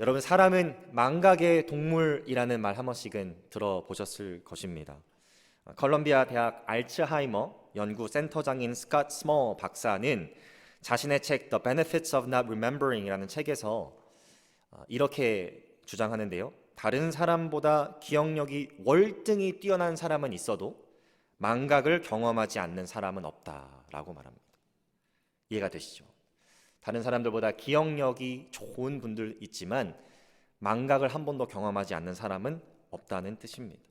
여러분, 사람은 망각의 동물이라는 말 한 번씩은 들어보셨을 것입니다. 컬럼비아 대학 알츠하이머 연구 센터장인 스캇 스몰 박사는 자신의 책 The Benefits of Not Remembering이라는 책에서 이렇게 주장하는데요. 다른 사람보다 기억력이 월등히 뛰어난 사람은 있어도 망각을 경험하지 않는 사람은 없다라고 말합니다. 이해가 되시죠? 다른 사람들보다 기억력이 좋은 분들 있지만 망각을 한 번도 경험하지 않는 사람은 없다는 뜻입니다.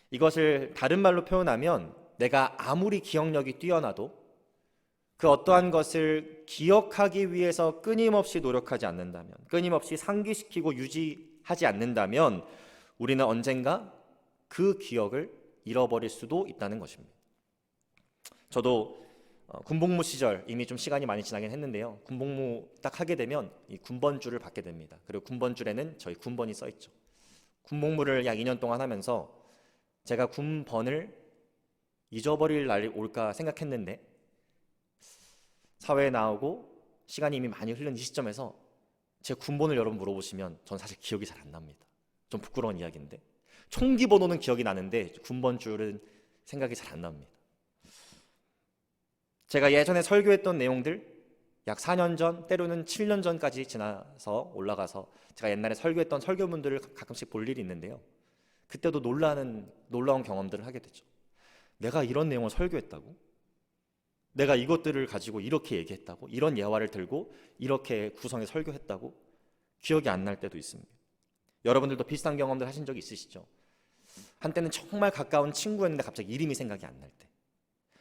이것을 다른 말로 표현하면 내가 아무리 기억력이 뛰어나도 그 어떠한 것을 기억하기 위해서 끊임없이 노력하지 않는다면, 끊임없이 상기시키고 유지하지 않는다면 우리는 언젠가 그 기억을 잃어버릴 수도 있다는 것입니다. 저도 군복무 시절 이미 좀 시간이 많이 지나긴 했는데요. 군복무 딱 하게 되면 이 군번줄을 받게 됩니다. 그리고 군번줄에는 저희 군번이 써 있죠. 군복무를 약 2년 동안 하면서 제가 군번을 잊어버릴 날이 올까 생각했는데 사회에 나오고 시간이 이미 많이 흐른 이 시점에서 제 군번을 여러분 물어보시면 전 사실 기억이 잘 안 납니다. 좀 부끄러운 이야기인데 총기 번호는 기억이 나는데 군번줄은 생각이 잘 안 납니다. 제가 예전에 설교했던 내용들 약 4년 전, 때로는 7년 전까지 지나서 올라가서 제가 옛날에 설교했던 설교문들을 가끔씩 볼 일이 있는데요. 그때도 놀라운 경험들을 하게 되죠. 내가 이런 내용을 설교했다고? 내가 이것들을 가지고 이렇게 얘기했다고? 이런 예화를 들고 이렇게 구성해 설교했다고? 기억이 안 날 때도 있습니다. 여러분들도 비슷한 경험들 하신 적 있으시죠? 한때는 정말 가까운 친구였는데 갑자기 이름이 생각이 안 날 때,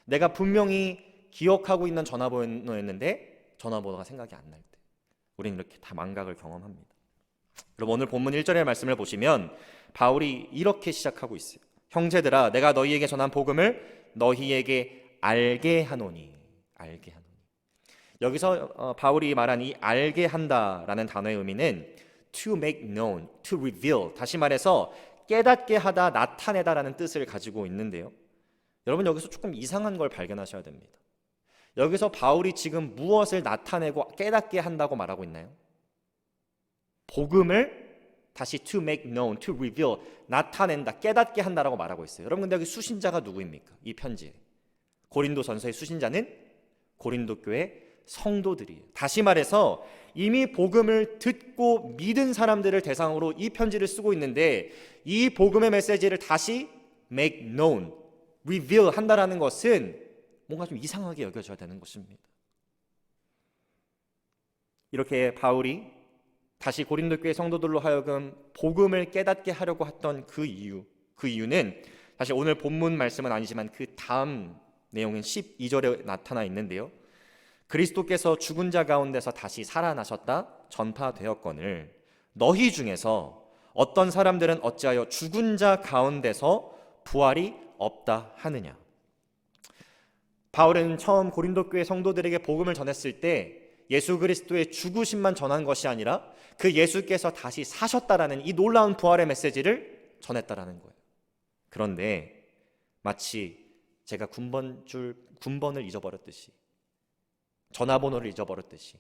내가 분명히 기억하고 있는 전화번호였는데 전화번호가 생각이 안 날 때, 우리는 이렇게 다 망각을 경험합니다. 여러분, 오늘 본문 1절의 말씀을 보시면 바울이 이렇게 시작하고 있어요. 형제들아, 내가 너희에게 전한 복음을 너희에게 알게 하노니. 알게 하노니. 여기서 바울이 말한 이 알게 한다라는 단어의 의미는 to make known, to reveal, 다시 말해서 깨닫게 하다, 나타내다라는 뜻을 가지고 있는데요. 여러분, 여기서 조금 이상한 걸 발견하셔야 됩니다. 여기서 바울이 지금 무엇을 나타내고 깨닫게 한다고 말하고 있나요? 복음을 다시 to make known, to reveal, 나타낸다, 깨닫게 한다라고 말하고 있어요. 여러분, 근데 여기 수신자가 누구입니까? 이 편지에 고린도전서의 수신자는 고린도 교회 성도들이에요. 다시 말해서 이미 복음을 듣고 믿은 사람들을 대상으로 이 편지를 쓰고 있는데, 이 복음의 메시지를 다시 make known, reveal 한다라는 것은 뭔가 좀 이상하게 여겨져야 되는 것입니다. 이렇게 바울이 다시 고린도 교회 성도들로 하여금 복음을 깨닫게 하려고 했던 그 이유는 사실 오늘 본문 말씀은 아니지만 그 다음 내용인 12절에 나타나 있는데요. 그리스도께서 죽은 자 가운데서 다시 살아나셨다 전파되었거늘 너희 중에서 어떤 사람들은 어찌하여 죽은 자 가운데서 부활이 없다 하느냐. 바울은 처음 고린도 교회 성도들에게 복음을 전했을 때 예수 그리스도의 죽으심만 전한 것이 아니라 그 예수께서 다시 사셨다라는 이 놀라운 부활의 메시지를 전했다라는 거예요. 그런데 마치 제가 군번을 잊어버렸듯이, 전화번호를 잊어버렸듯이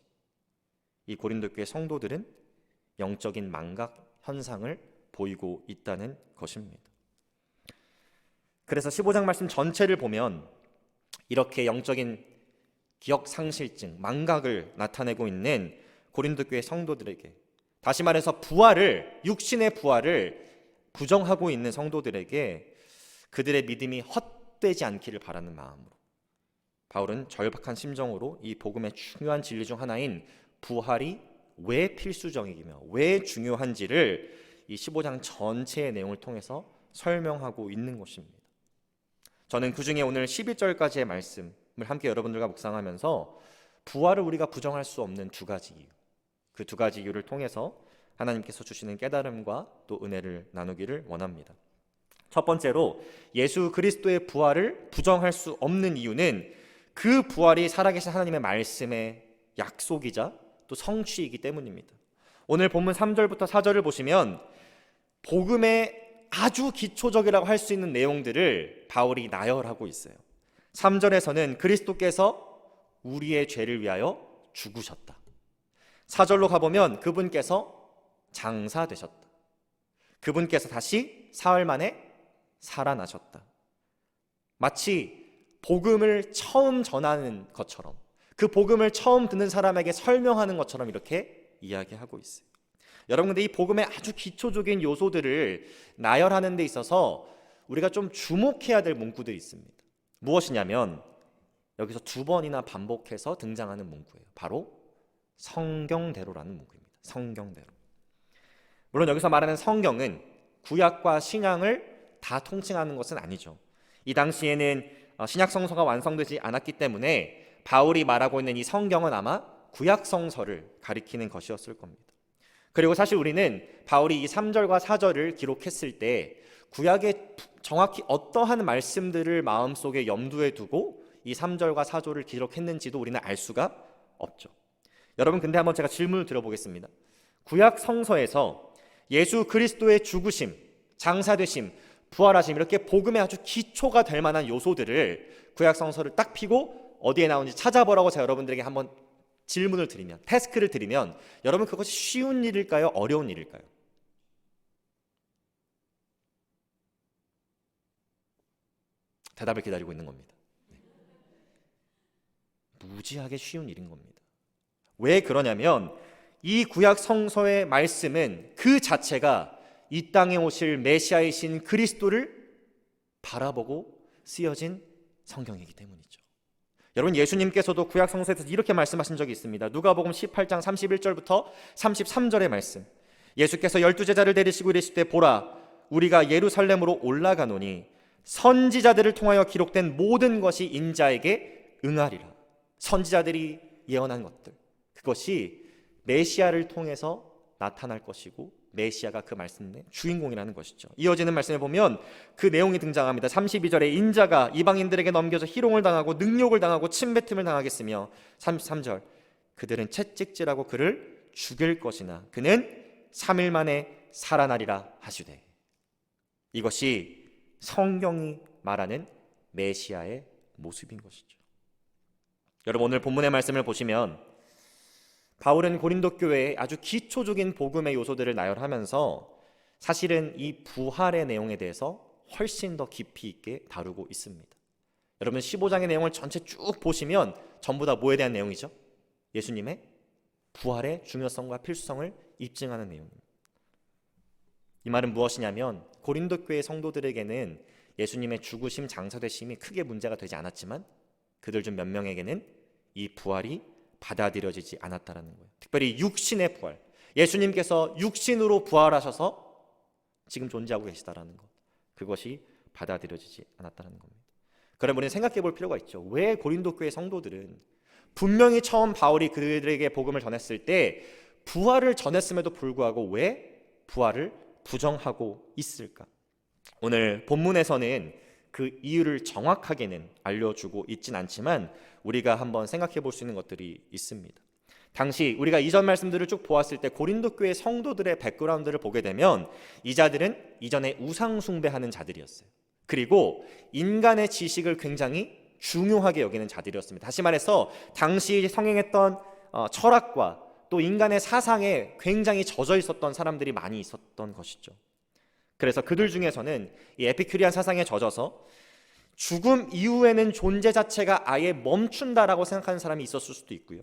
이 고린도 교회 성도들은 영적인 망각 현상을 보이고 있다는 것입니다. 그래서 15장 말씀 전체를 보면 이렇게 영적인 기억상실증, 망각을 나타내고 있는 고린도 교회 성도들에게, 다시 말해서 부활을, 육신의 부활을 부정하고 있는 성도들에게 그들의 믿음이 헛되지 않기를 바라는 마음으로 바울은 절박한 심정으로 이 복음의 중요한 진리 중 하나인 부활이 왜 필수적이며 왜 중요한지를 이 15장 전체의 내용을 통해서 설명하고 있는 것입니다. 저는 그 중에 오늘 11절까지의 말씀을 함께 여러분들과 묵상하면서 부활을 우리가 부정할 수 없는 두 가지 이유, 그 두 가지 이유를 통해서 하나님께서 주시는 깨달음과 또 은혜를 나누기를 원합니다. 첫 번째로 예수 그리스도의 부활을 부정할 수 없는 이유는 그 부활이 살아계신 하나님의 말씀의 약속이자 또 성취이기 때문입니다. 오늘 본문 3절부터 4절을 보시면 복음의 아주 기초적이라고 할 수 있는 내용들을 바울이 나열하고 있어요. 3절에서는 그리스도께서 우리의 죄를 위하여 죽으셨다. 4절로 가보면 그분께서 장사되셨다. 그분께서 다시 사흘 만에 살아나셨다. 마치 복음을 처음 전하는 것처럼, 그 복음을 처음 듣는 사람에게 설명하는 것처럼 이렇게 이야기하고 있어요. 여러분, 근데 이 복음의 아주 기초적인 요소들을 나열하는 데 있어서 우리가 좀 주목해야 될 문구들이 있습니다. 무엇이냐면 여기서 2번이나 반복해서 등장하는 문구예요. 바로 성경대로라는 문구입니다. 성경대로. 물론 여기서 말하는 성경은 구약과 신약을 다 통칭하는 것은 아니죠. 이 당시에는 신약 성서가 완성되지 않았기 때문에 바울이 말하고 있는 이 성경은 아마 구약 성서를 가리키는 것이었을 겁니다. 그리고 사실 우리는 바울이 이 3절과 4절을 기록했을 때 구약에 정확히 어떠한 말씀들을 마음속에 염두에 두고 이 3절과 4절을 기록했는지도 우리는 알 수가 없죠. 여러분, 근데 한번 제가 질문을 드려보겠습니다. 구약 성서에서 예수 그리스도의 죽으심, 장사되심, 부활하심, 이렇게 복음의 아주 기초가 될 만한 요소들을 구약 성서를 딱 펴고 어디에 나오는지 찾아보라고 제가 여러분들에게 한번 질문을 드리면, 태스크를 드리면 여러분, 그것이 쉬운 일일까요? 어려운 일일까요? 대답을 기다리고 있는 겁니다. 무지하게 쉬운 일인 겁니다. 왜 그러냐면 이 구약 성서의 말씀은 그 자체가 이 땅에 오실 메시아이신 그리스도를 바라보고 쓰여진 성경이기 때문이죠. 여러분, 예수님께서도 구약 성서에서 이렇게 말씀하신 적이 있습니다. 누가복음 18장 31절부터 33절의 말씀. 예수께서 12제자를 데리시고 이르시되 보라, 우리가 예루살렘으로 올라가노니 선지자들을 통하여 기록된 모든 것이 인자에게 응하리라. 선지자들이 예언한 것들, 그것이 메시아를 통해서 나타날 것이고 메시아가 그 말씀의 주인공이라는 것이죠. 이어지는 말씀에 보면 그 내용이 등장합니다. 32절에 인자가 이방인들에게 넘겨져 희롱을 당하고 능욕을 당하고 침뱉음을 당하겠으며, 33절 그들은 채찍질하고 그를 죽일 것이나 그는 3일 만에 살아나리라 하시되. 이것이 성경이 말하는 메시아의 모습인 것이죠. 여러분, 오늘 본문의 말씀을 보시면 바울은 고린도 교회의 아주 기초적인 복음의 요소들을 나열하면서 사실은 이 부활의 내용에 대해서 훨씬 더 깊이 있게 다루고 있습니다. 여러분, 15장의 내용을 전체 쭉 보시면 전부 다 뭐에 대한 내용이죠? 예수님의 부활의 중요성과 필수성을 입증하는 내용입니다. 이 말은 무엇이냐면 고린도 교회 성도들에게는 예수님의 죽으심, 장사되심이 크게 문제가 되지 않았지만 그들 중 몇 명에게는 이 부활이 받아들여지지 않았다라는 거예요. 특별히 육신의 부활, 예수님께서 육신으로 부활하셔서 지금 존재하고 계시다라는 것, 그것이 받아들여지지 않았다는 겁니다. 그럼 우리는 생각해 볼 필요가 있죠. 왜 고린도 교회 성도들은 분명히 처음 바울이 그들에게 복음을 전했을 때 부활을 전했음에도 불구하고 왜 부활을 부정하고 있을까? 오늘 본문에서는 그 이유를 정확하게는 알려주고 있진 않지만 우리가 한번 생각해 볼 수 있는 것들이 있습니다. 당시 우리가 이전 말씀들을 쭉 보았을 때 고린도 교회 성도들의 백그라운드를 보게 되면 이 자들은 이전에 우상 숭배하는 자들이었어요. 그리고 인간의 지식을 굉장히 중요하게 여기는 자들이었습니다. 다시 말해서 당시 성행했던 철학과 또 인간의 사상에 굉장히 젖어 있었던 사람들이 많이 있었던 것이죠. 그래서 그들 중에서는 이 에피큐리안 사상에 젖어서 죽음 이후에는 존재 자체가 아예 멈춘다라고 생각하는 사람이 있었을 수도 있고요.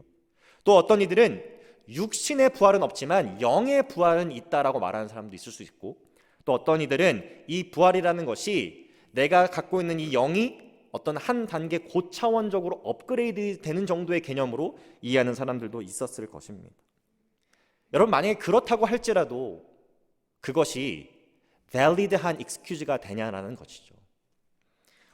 또 어떤 이들은 육신의 부활은 없지만 영의 부활은 있다라고 말하는 사람도 있을 수 있고, 또 어떤 이들은 이 부활이라는 것이 내가 갖고 있는 이 영이 어떤 한 단계 고차원적으로 업그레이드 되는 정도의 개념으로 이해하는 사람들도 있었을 것입니다. 여러분, 만약에 그렇다고 할지라도 그것이 valid한 excuse가 되냐라는 것이죠.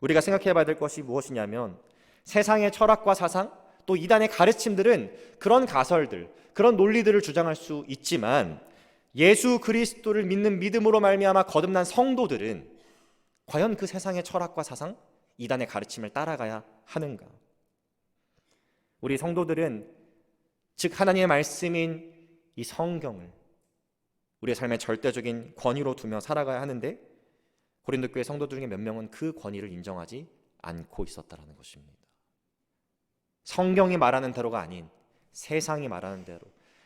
우리가 생각해 봐야 될 것이 무엇이냐면 세상의 철학과 사상 또 이단의 가르침들은 그런 가설들, 그런 논리들을 주장할 수 있지만 예수 그리스도를 믿는 믿음으로 말미암아 거듭난 성도들은 과연 그 세상의 철학과 사상, 이단의 가르침을 따라가야 하는가? 우리 성도들은 즉 하나님의 말씀인 이 성경을 우리의 삶의 절대적인 권위로 두며 살아가야 하는데 고린도 교회 성도들 중에 몇 명은 그 권위를 인정하지 않고 있었다는 것입니다. 성경이 말하는 대로가 아닌 세상이 말하는 대로,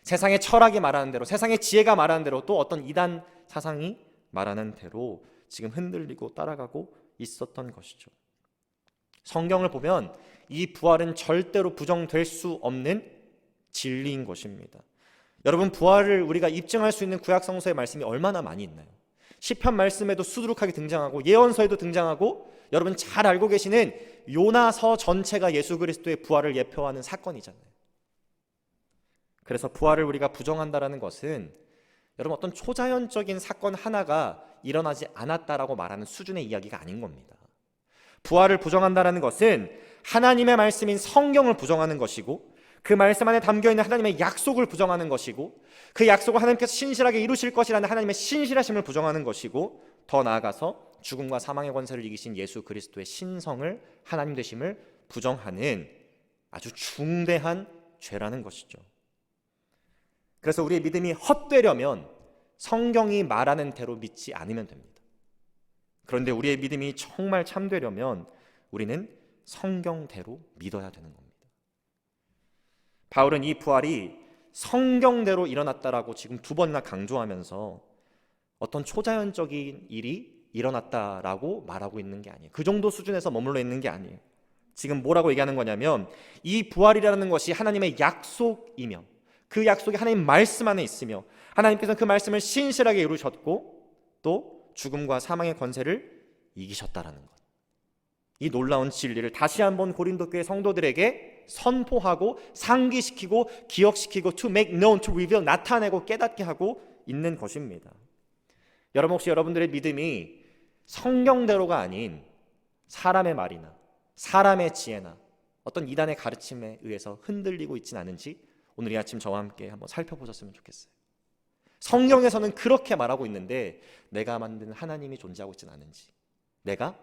세상의 철학이 말하는 대로, 세상의 지혜가 말하는 대로, 또 어떤 이단 사상이 말하는 대로 지금 흔들리고 따라가고 있었던 것이죠. 성경을 보면 이 부활은 절대로 부정될 수 없는 진리인 것입니다. 여러분, 부활을 우리가 입증할 수 있는 구약 성서의 말씀이 얼마나 많이 있나요? 시편 말씀에도 수두룩하게 등장하고 예언서에도 등장하고, 여러분 잘 알고 계시는 요나서 전체가 예수 그리스도의 부활을 예표하는 사건이잖아요. 그래서 부활을 우리가 부정한다라는 것은 여러분 어떤 초자연적인 사건 하나가 일어나지 않았다라고 말하는 수준의 이야기가 아닌 겁니다. 부활을 부정한다라는 것은 하나님의 말씀인 성경을 부정하는 것이고, 그 말씀 안에 담겨있는 하나님의 약속을 부정하는 것이고, 그 약속을 하나님께서 신실하게 이루실 것이라는 하나님의 신실하심을 부정하는 것이고, 더 나아가서 죽음과 사망의 권세를 이기신 예수 그리스도의 신성을, 하나님 되심을 부정하는 아주 중대한 죄라는 것이죠. 그래서 우리의 믿음이 헛되려면 성경이 말하는 대로 믿지 않으면 됩니다. 그런데 우리의 믿음이 정말 참되려면 우리는 성경대로 믿어야 되는 겁니다. 바울은 이 부활이 성경대로 일어났다라고 지금 2번이나 강조하면서 어떤 초자연적인 일이 일어났다라고 말하고 있는 게 아니에요. 그 정도 수준에서 머물러 있는 게 아니에요. 지금 뭐라고 얘기하는 거냐면, 이 부활이라는 것이 하나님의 약속이며, 그 약속이 하나님 말씀 안에 있으며, 하나님께서는 그 말씀을 신실하게 이루셨고, 또 죽음과 사망의 권세를 이기셨다라는 것. 이 놀라운 진리를 다시 한번 고린도 교회 성도들에게 선포하고 상기시키고 기억시키고 to make known, to reveal, 나타내고 깨닫게 하고 있는 것입니다. 여러분, 혹시 여러분들의 믿음이 성경대로가 아닌 사람의 말이나 사람의 지혜나 어떤 이단의 가르침에 의해서 흔들리고 있진 않은지 오늘 이 아침 저와 함께 한번 살펴보셨으면 좋겠어요. 성경에서는 그렇게 말하고 있는데 내가 만든 하나님이 존재하고 있진 않은지, 내가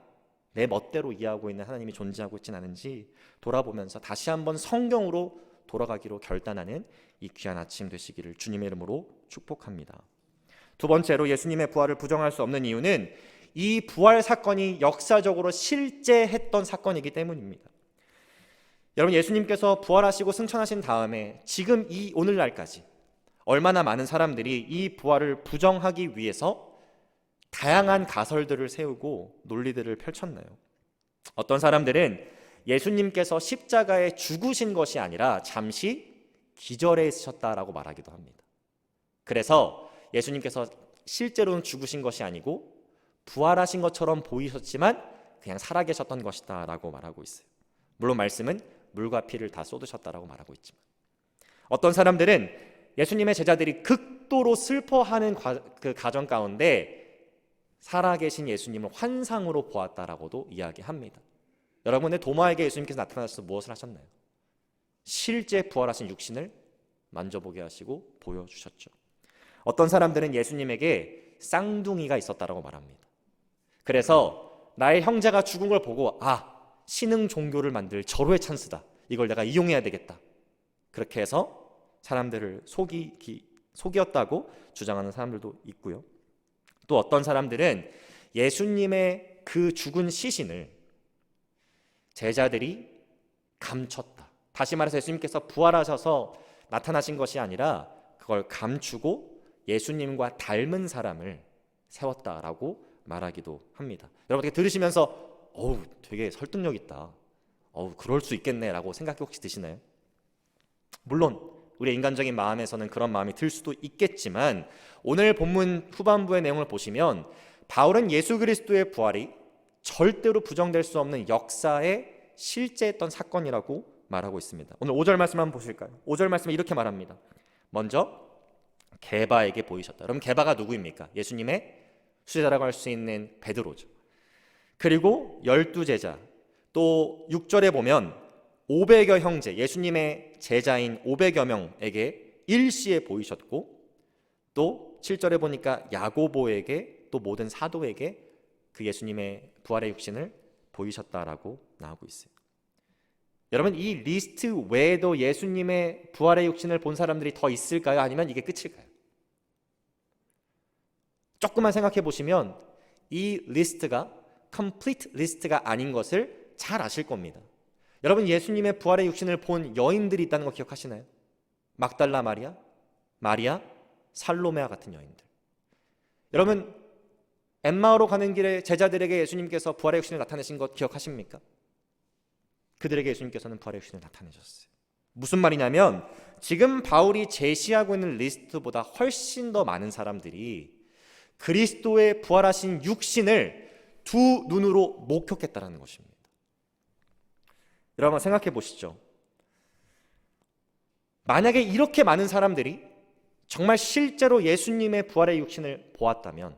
내 멋대로 이해하고 있는 하나님이 존재하고 있진 않은지 돌아보면서 다시 한번 성경으로 돌아가기로 결단하는 이 귀한 아침 되시기를 주님의 이름으로 축복합니다. 2번째로 예수님의 부활을 부정할 수 없는 이유는 이 부활 사건이 역사적으로 실제했던 사건이기 때문입니다. 여러분, 예수님께서 부활하시고 승천하신 다음에 지금 이 오늘날까지 얼마나 많은 사람들이 이 부활을 부정하기 위해서 다양한 가설들을 세우고 논리들을 펼쳤나요? 어떤 사람들은 예수님께서 십자가에 죽으신 것이 아니라 잠시 기절해 있으셨다라고 말하기도 합니다. 그래서 예수님께서 실제로는 죽으신 것이 아니고 부활하신 것처럼 보이셨지만 그냥 살아계셨던 것이다 라고 말하고 있어요. 물론 말씀은 물과 피를 다 쏟으셨다라고 말하고 있지만, 어떤 사람들은 예수님의 제자들이 극도로 슬퍼하는 그 가정 가운데 살아계신 예수님을 환상으로 보았다라고도 이야기합니다. 여러분의 도마에게 예수님께서 나타나셔서 무엇을 하셨나요? 실제 부활하신 육신을 만져보게 하시고 보여주셨죠. 어떤 사람들은 예수님에게 쌍둥이가 있었다라고 말합니다. 그래서 나의 형제가 죽은 걸 보고 신흥 종교를 만들 절호의 찬스다, 이걸 내가 이용해야 되겠다, 그렇게 해서 사람들을 속이었다고 주장하는 사람들도 있고요. 또 어떤 사람들은 예수님의 그 죽은 시신을 제자들이 감췄다, 다시 말해서 예수님께서 부활하셔서 나타나신 것이 아니라 그걸 감추고 예수님과 닮은 사람을 세웠다라고 말하기도 합니다. 여러분, 들으시면서 되게 설득력 있다, 그럴 수 있겠네라고 생각이 혹시 드시나요? 물론 우리의 인간적인 마음에서는 그런 마음이 들 수도 있겠지만, 오늘 본문 후반부의 내용을 보시면 바울은 예수 그리스도의 부활이 절대로 부정될 수 없는 역사에 실제했던 사건이라고 말하고 있습니다. 오늘 5절 말씀 한번 보실까요? 5절 말씀에 이렇게 말합니다. 먼저 게바에게 보이셨다. 그럼 게바가 누구입니까? 예수님의 수제자라고 할 수 있는 베드로죠. 그리고 12제자, 또 6절에 보면 500여 형제, 예수님의 제자인 500여 명에게 일시에 보이셨고, 또 7절에 보니까 야고보에게, 또 모든 사도에게 그 예수님의 부활의 육신을 보이셨다라고 나오고 있어요. 여러분, 이 리스트 외에도 예수님의 부활의 육신을 본 사람들이 더 있을까요? 아니면 이게 끝일까요? 조금만 생각해 보시면 이 리스트가 complete 리스트가 아닌 것을 잘 아실 겁니다. 여러분, 예수님의 부활의 육신을 본 여인들이 있다는 거 기억하시나요? 막달라 마리아, 마리아, 살로메아 같은 여인들. 여러분, 엠마오로 가는 길에 제자들에게 예수님께서 부활의 육신을 나타내신 것 기억하십니까? 그들에게 예수님께서는 부활의 육신을 나타내셨어요. 무슨 말이냐면 지금 바울이 제시하고 있는 리스트보다 훨씬 더 많은 사람들이 그리스도의 부활하신 육신을 두 눈으로 목격했다는 것입니다. 여러분 생각해 보시죠. 만약에 이렇게 많은 사람들이 정말 실제로 예수님의 부활의 육신을 보았다면,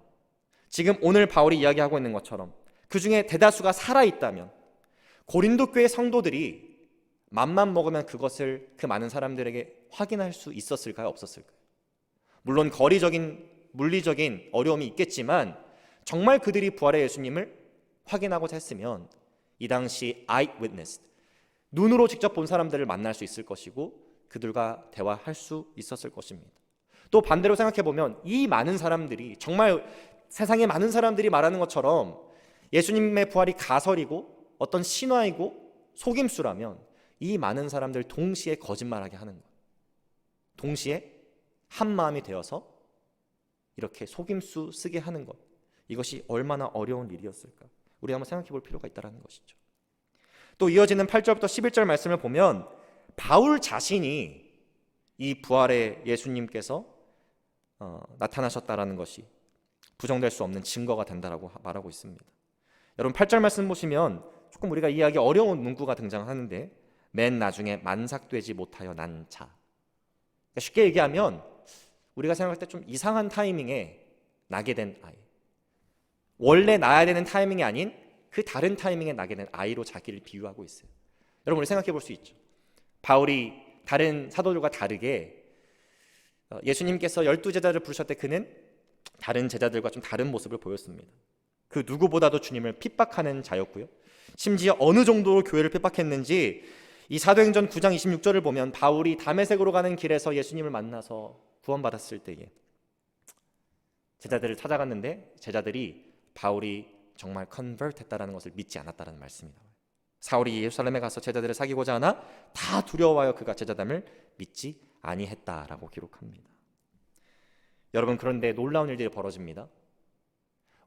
지금 오늘 바울이 이야기하고 있는 것처럼 그 중에 대다수가 살아있다면 고린도 교회 성도들이 맘만 먹으면 그것을 그 많은 사람들에게 확인할 수 있었을까요? 없었을까요? 물론 거리적인 물리적인 어려움이 있겠지만 정말 그들이 부활의 예수님을 확인하고자 했으면 이 당시 eyewitness, 눈으로 직접 본 사람들을 만날 수 있을 것이고 그들과 대화할 수 있었을 것입니다. 또 반대로 생각해보면 이 많은 사람들이 정말 세상의 많은 사람들이 말하는 것처럼 예수님의 부활이 가설이고 어떤 신화이고 속임수라면 이 많은 사람들 동시에 거짓말하게 하는 거예요. 동시에 한 마음이 되어서 이렇게 속임수 쓰게 하는 것, 이것이 얼마나 어려운 일이었을까? 우리 한번 생각해 볼 필요가 있다는 것이죠. 또 이어지는 8절부터 11절 말씀을 보면 바울 자신이 이 부활의 예수님께서 나타나셨다라는 것이 부정될 수 없는 증거가 된다라고 말하고 있습니다. 여러분 8절 말씀 보시면 조금 우리가 이해하기 어려운 문구가 등장하는데, 맨 나중에 만삭되지 못하여 난 자. 쉽게 얘기하면 우리가 생각할 때 좀 이상한 타이밍에 나게 된 아이, 원래 나야 되는 타이밍이 아닌 그 다른 타이밍에 나게 된 아이로 자기를 비유하고 있어요. 여러분 우리 생각해 볼 수 있죠. 바울이 다른 사도들과 다르게 예수님께서 12제자를 부르실 때 그는 다른 제자들과 좀 다른 모습을 보였습니다. 그 누구보다도 주님을 핍박하는 자였고요. 심지어 어느 정도로 교회를 핍박했는지 이 사도행전 9장 26절을 보면 바울이 다메섹으로 가는 길에서 예수님을 만나서 구원받았을 때에 제자들을 찾아갔는데 제자들이 바울이 정말 컨버트했다라는 것을 믿지 않았다는 말씀이다. 사울이 예루살렘에 가서 제자들을 사귀고자 하나 다 두려워하여 그가 제자됨을 믿지 아니했다라고 기록합니다. 여러분 그런데 놀라운 일들이 벌어집니다.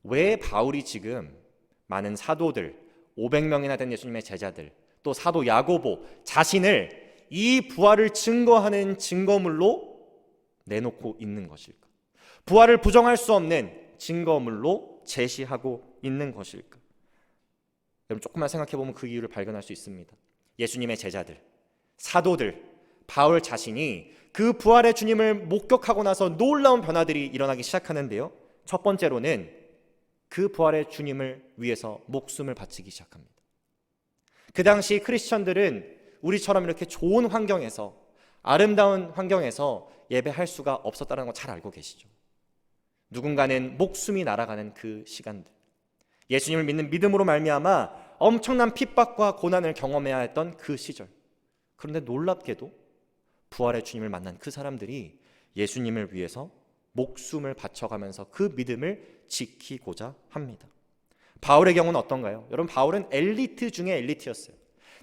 왜 바울이 지금 많은 사도들 500명이나 된 예수님의 제자들 또 사도 야고보 자신을 이 부활을 증거하는 증거물로 내놓고 있는 것일까? 부활을 부정할 수 없는 증거물로 제시하고 있는 것일까? 여러분 조금만 생각해보면 그 이유를 발견할 수 있습니다. 예수님의 제자들, 사도들, 바울 자신이 그 부활의 주님을 목격하고 나서 놀라운 변화들이 일어나기 시작하는데요, 첫 번째로는 그 부활의 주님을 위해서 목숨을 바치기 시작합니다. 그 당시 크리스천들은 우리처럼 이렇게 좋은 환경에서 아름다운 환경에서 예배할 수가 없었다는 거 잘 알고 계시죠? 누군가는 목숨이 날아가는 그 시간들, 예수님을 믿는 믿음으로 말미암아 엄청난 핍박과 고난을 경험해야 했던 그 시절. 그런데 놀랍게도 부활의 주님을 만난 그 사람들이 예수님을 위해서 목숨을 바쳐가면서 그 믿음을 지키고자 합니다. 바울의 경우는 어떤가요? 여러분 바울은 엘리트 중에 엘리트였어요.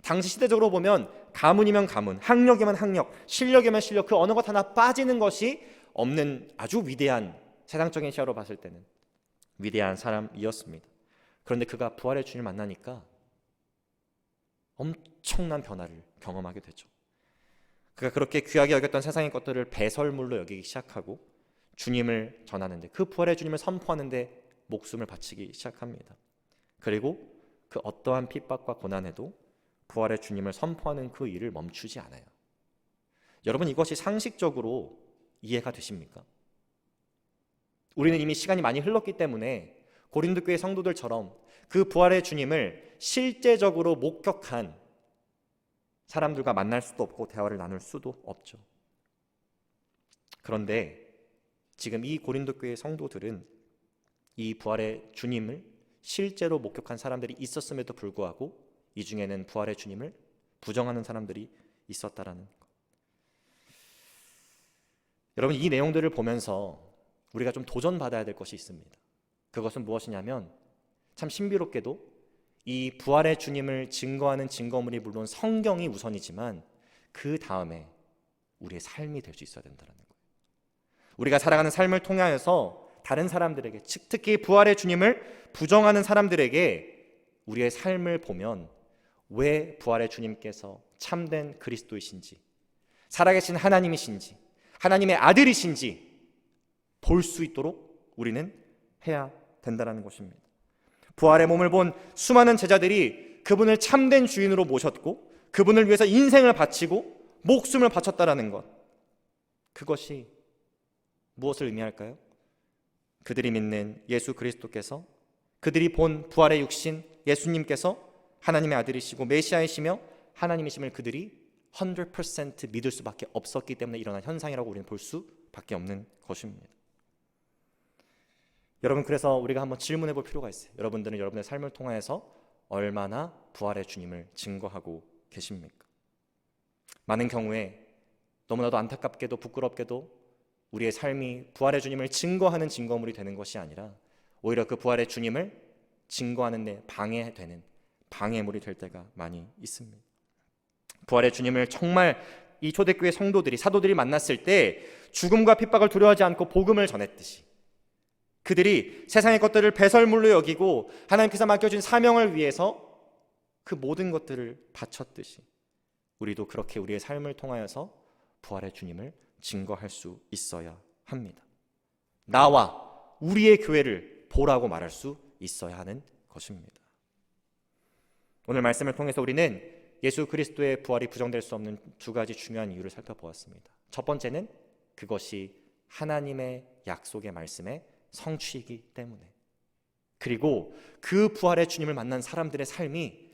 당시 시대적으로 보면 가문이면 가문, 학력이면 학력, 실력이면 실력, 그 어느 것 하나 빠지는 것이 없는 아주 위대한, 세상적인 시야로 봤을 때는 위대한 사람이었습니다. 그런데 그가 부활의 주님을 만나니까 엄청난 변화를 경험하게 되죠. 그가 그렇게 귀하게 여겼던 세상의 것들을 배설물로 여기기 시작하고 주님을 전하는데, 그 부활의 주님을 선포하는데 목숨을 바치기 시작합니다. 그리고 그 어떠한 핍박과 고난에도 부활의 주님을 선포하는 그 일을 멈추지 않아요. 여러분 이것이 상식적으로 이해가 되십니까? 우리는 이미 시간이 많이 흘렀기 때문에 고린도 교회 성도들처럼 그 부활의 주님을 실제적으로 목격한 사람들과 만날 수도 없고 대화를 나눌 수도 없죠. 그런데 지금 이 고린도 교회 성도들은 이 부활의 주님을 실제로 목격한 사람들이 있었음에도 불구하고 이 중에는 부활의 주님을 부정하는 사람들이 있었다라는 것. 여러분 이 내용들을 보면서 우리가 좀 도전받아야 될 것이 있습니다. 그것은 무엇이냐면 참 신비롭게도 이 부활의 주님을 증거하는 증거물이 물론 성경이 우선이지만 그 다음에 우리의 삶이 될 수 있어야 된다는 거예요. 우리가 살아가는 삶을 통하여서 다른 사람들에게, 특히 부활의 주님을 부정하는 사람들에게 우리의 삶을 보면 왜 부활의 주님께서 참된 그리스도이신지, 살아계신 하나님이신지, 하나님의 아들이신지 볼 수 있도록 우리는 해야 된다는 것입니다. 부활의 몸을 본 수많은 제자들이 그분을 참된 주인으로 모셨고 그분을 위해서 인생을 바치고 목숨을 바쳤다라는 것, 그것이 무엇을 의미할까요? 그들이 믿는 예수 그리스도께서, 그들이 본 부활의 육신 예수님께서 하나님의 아들이시고 메시아이시며 하나님이심을 그들이 100% 믿을 수밖에 없었기 때문에 일어난 현상이라고 우리는 볼 수밖에 없는 것입니다. 여러분, 그래서 우리가 한번 질문해 볼 필요가 있어요. 여러분들은 여러분의 삶을 통해서 얼마나 부활의 주님을 증거하고 계십니까? 많은 경우에 너무나도 안타깝게도 부끄럽게도 우리의 삶이 부활의 주님을 증거하는 증거물이 되는 것이 아니라 오히려 그 부활의 주님을 증거하는 데 방해되는 방해물이 될 때가 많이 있습니다. 부활의 주님을 정말 이 초대교회 성도들이, 사도들이 만났을 때 죽음과 핍박을 두려워하지 않고 복음을 전했듯이, 그들이 세상의 것들을 배설물로 여기고 하나님께서 맡겨준 사명을 위해서 그 모든 것들을 바쳤듯이 우리도 그렇게 우리의 삶을 통하여서 부활의 주님을 증거할 수 있어야 합니다. 나와 우리의 교회를 보라고 말할 수 있어야 하는 것입니다. 오늘 말씀을 통해서 우리는 예수 그리스도의 부활이 부정될 수 없는 두 가지 중요한 이유를 살펴보았습니다. 첫 번째는 그것이 하나님의 약속의 말씀의 성취이기 때문에, 그리고 그 부활의 주님을 만난 사람들의 삶이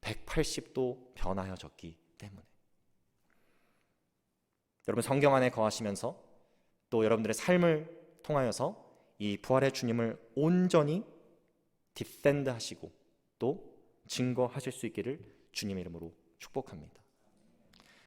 180도 변하여졌기 때문에. 여러분, 성경 안에 거하시면서 또 여러분들의 삶을 통하여서 이 부활의 주님을 온전히 디펜드 하시고 또 증거하실 수 있기를 주님의 이름으로 축복합니다.